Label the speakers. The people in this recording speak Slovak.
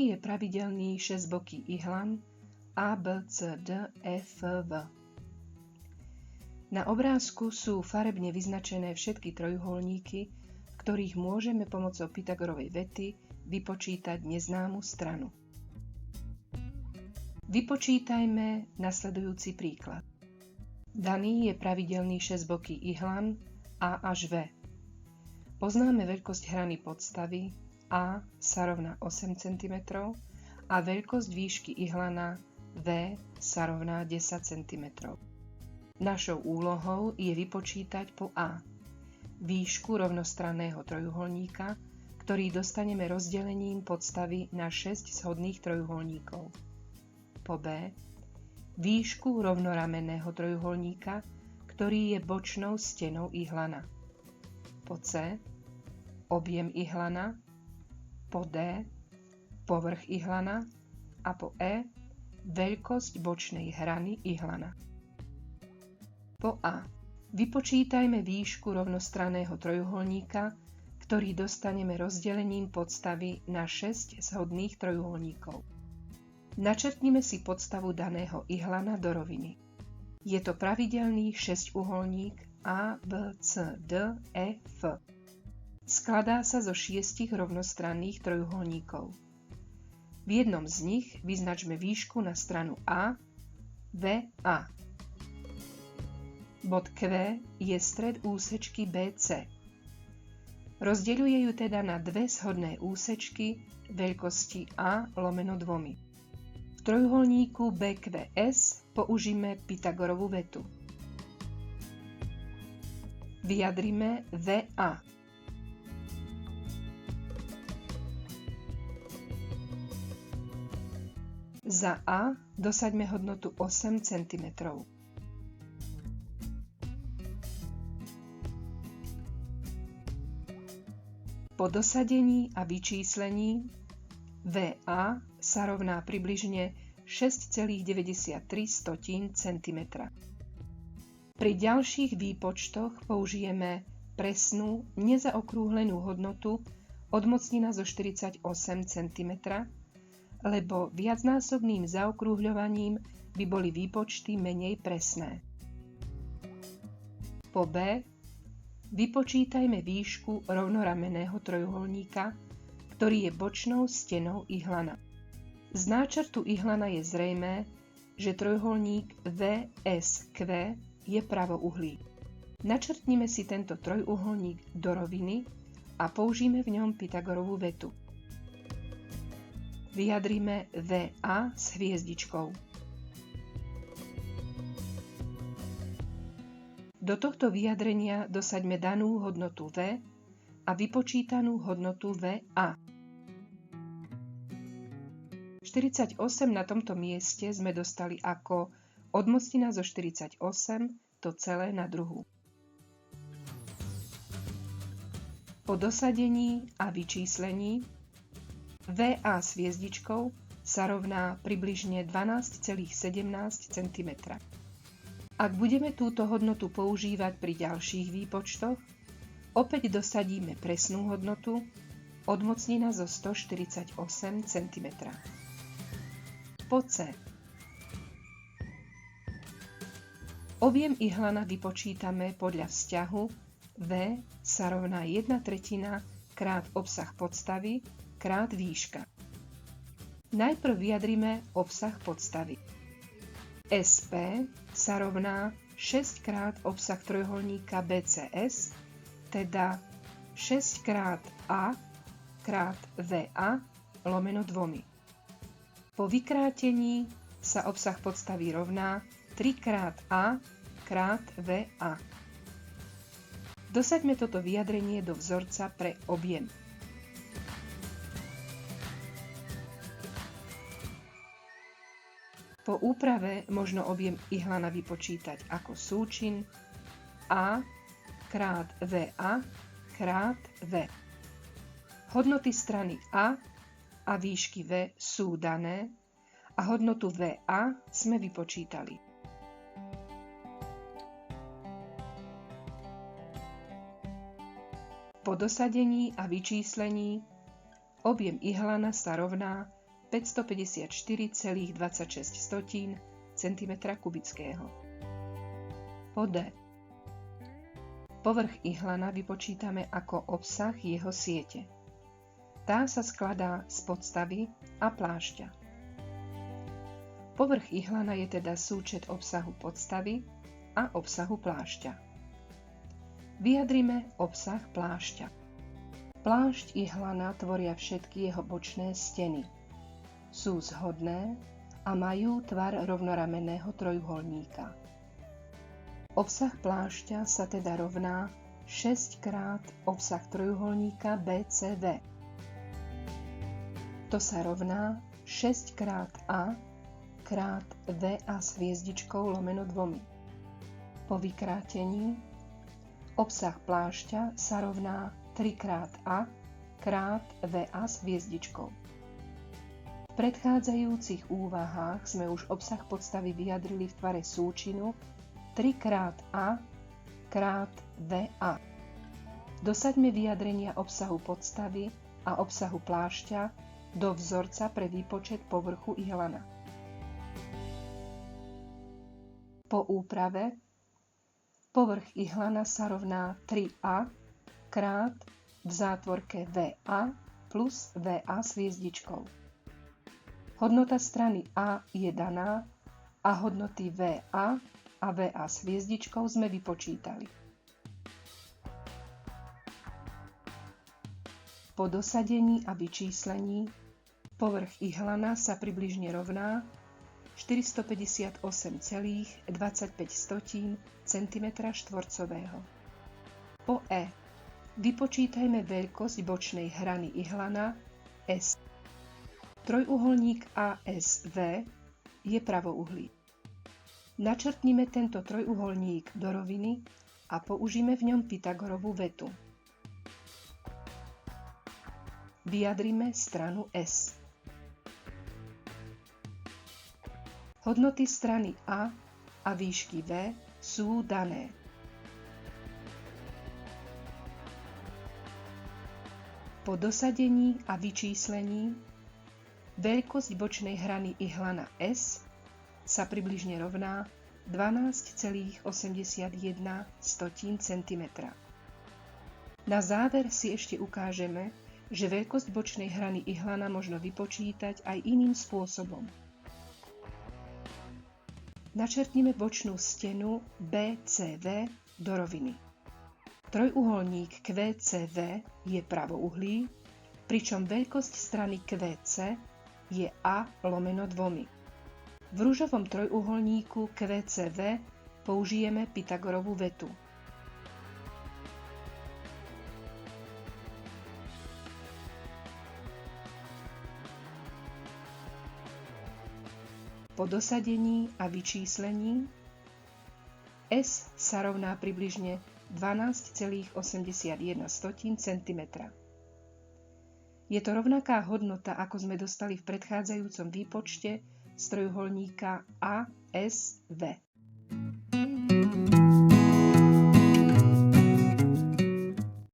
Speaker 1: Daný je pravidelný šesťboký ihlan A, B, C, D, E, F, V. Na obrázku sú farebne vyznačené všetky trojuholníky, v ktorých môžeme pomocou Pythagorovej vety vypočítať neznámu stranu. Vypočítajme nasledujúci príklad. Daný je pravidelný šesťboký ihlan A až V. Poznáme veľkosť hrany podstavy A sa rovná 8 cm a veľkosť výšky ihlana V sa rovná 10 cm. Našou úlohou je vypočítať po A výšku rovnostranného trojuholníka, ktorý dostaneme rozdelením podstavy na 6 shodných trojuholníkov. Po B výšku rovnoramenného trojuholníka, ktorý je bočnou stenou ihlana. Po C objem ihlana, po D povrch ihlana a po E veľkosť bočnej hrany ihlana. Po A vypočítajme výšku rovnostranného trojuholníka, ktorý dostaneme rozdelením podstavy na 6 shodných trojuholníkov. Načrtnime si podstavu daného ihlana do roviny. Je to pravidelný šesťuholník A, B, C, D, E, F. Skladá sa zo 6 rovnostranných trojuholníkov. V jednom z nich vyznačme výšku na stranu A, V, A. Bod Q je stred úsečky BC. Rozdeľuje ju teda na dve shodné úsečky veľkosti A lomeno 2. V trojuholníku BQS použijeme Pythagorovú vetu. Vyjadrime VA. Za A dosaďme hodnotu 8 cm. Po dosadení a vyčíslení VA sa rovná približne 6,93 cm. Pri ďalších výpočtoch použijeme presnú, nezaokrúhlenú hodnotu odmocnina zo 48 cm, lebo viacnásobným zaokrúhľovaním by boli výpočty menej presné. Po B vypočítajme výšku rovnoramenného trojuholníka, ktorý je bočnou stenou ihlana. Z náčrtu ihlana je zrejmé, že trojuholník VSQ je pravouhlý. Načrtnime si tento trojuholník do roviny a použijeme v ňom Pythagorovú vetu. Vyjadrime VA s hviezdičkou. Do tohto vyjadrenia dosaďme danú hodnotu V a vypočítanú hodnotu VA. 48 na tomto mieste sme dostali ako odmocnina zo 48 to celé na druhu. Po dosadení a vyčíslení VA s hviezdičkou sa rovná približne 12,17 cm. Ak budeme túto hodnotu používať pri ďalších výpočtoch, opäť dosadíme presnú hodnotu odmocnina zo 148 cm. Po C objem ihlana vypočítame podľa vzťahu V sa rovná 1/3 krát obsah podstavy krát výška. Najprv vyjadrime obsah podstavy. SP sa rovná 6 krát obsah trojuholníka BCS, teda 6 krát A krát VA lomeno 2. Po vykrátení sa obsah podstavy rovná 3 krát A krát VA. Dosaďme toto vyjadrenie do vzorca pre objem. Po úprave možno objem ihlana vypočítať ako súčin A krát VA krát V. Hodnoty strany A a výšky V sú dané a hodnotu VA sme vypočítali. Po dosadení a vyčíslení objem ihlana sa rovná 554,26 cm3. Po D. Povrch ihlana vypočítame ako obsah jeho siete. Tá sa skladá z podstavy a plášťa. Povrch ihlana je teda súčet obsahu podstavy a obsahu plášťa. Vyjadrime obsah plášťa. Plášť ihlana tvoria všetky jeho bočné steny. Sú zhodné a majú tvar rovnoramenného trojuholníka. Obsah plášťa sa teda rovná 6 krát obsah trojuholníka BCV. To sa rovná 6 krát A krát VA s hviezdičkou lomeno 2. Po vykrátení obsah plášťa sa rovná 3 krát A krát VA s hviezdičkou. V predchádzajúcich úvahách sme už obsah podstavy vyjadrili v tvare súčinu 3 krát A krát VA. Dosaďme vyjadrenia obsahu podstavy a obsahu plášťa do vzorca pre výpočet povrchu ihlana. Po úprave povrch ihlana sa rovná 3A krát v zátvorke VA plus VA s hviezdičkou. Hodnota strany A je daná a hodnoty VA a VA s hviezdičkou sme vypočítali. Po dosadení a vyčíslení povrch ihlana sa približne rovná 458,25 cm². Po E vypočítajme veľkosť bočnej hrany ihlana S. Trojuholník ASV je pravouhlý. Načrtnime tento trojuholník do roviny a použijeme v ňom Pythagorovú vetu. Vyjadrime stranu S. Hodnoty strany A a výšky V sú dané. Po dosadení a vyčíslení veľkosť bočnej hrany ihlana S sa približne rovná 12,81 cm. Na záver si ešte ukážeme, že veľkosť bočnej hrany ihlana možno vypočítať aj iným spôsobom. Načrtnime bočnú stenu BCV do roviny. Trojuholník QCV je pravouhlý, pričom veľkosť strany QC je A lomeno 2. V ružovom trojuholníku QCV použijeme Pythagorovú vetu. Po dosadení a vyčíslení S sa rovná približne 12,81 cm. Je to rovnaká hodnota, ako sme dostali v predchádzajúcom výpočte z trojuholníka ASV.